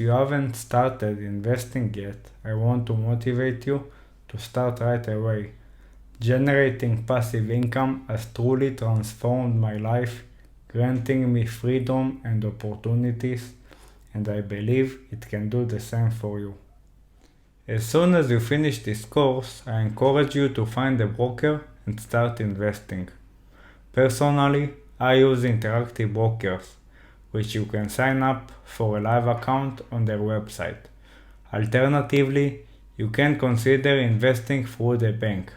you haven't started investing yet, I want to motivate you to start right away. Generating passive income has truly transformed my life, granting me freedom and opportunities, and I believe it can do the same for you. As soon as you finish this course, I encourage you to find a broker and start investing. Personally, I use interactive brokers, which you can sign up for a live account on their website. Alternatively, you can consider investing through the bank.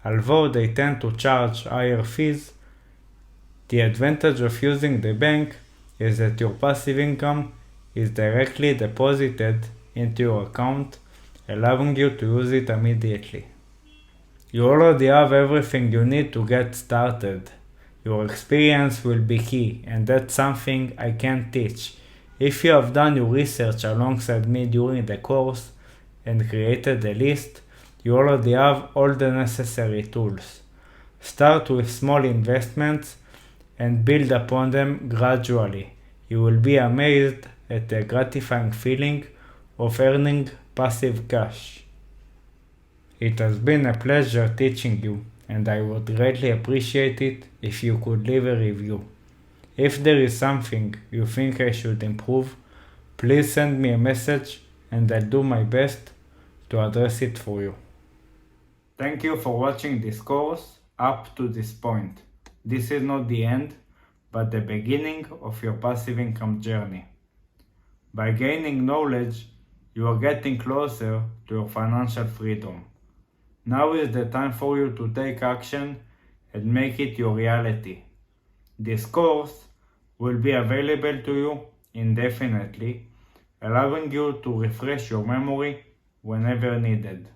Although they tend to charge higher fees, the advantage of using the bank is that your passive income is directly deposited into your account, allowing you to use it immediately. You already have everything you need to get started. Your experience will be key, and that's something I can't teach. If you have done your research alongside me during the course and created a list, you already have all the necessary tools. Start with small investments and build upon them gradually. You will be amazed at the gratifying feeling of earning passive cash. It has been a pleasure teaching you, and I would greatly appreciate it if you could leave a review. If there is something you think I should improve, please send me a message and I'll do my best to address it for you. Thank you for watching this course up to this point. This is not the end, but the beginning of your passive income journey. By gaining knowledge, you are getting closer to your financial freedom. Now is the time for you to take action and make it your reality. This course will be available to you indefinitely, allowing you to refresh your memory whenever needed.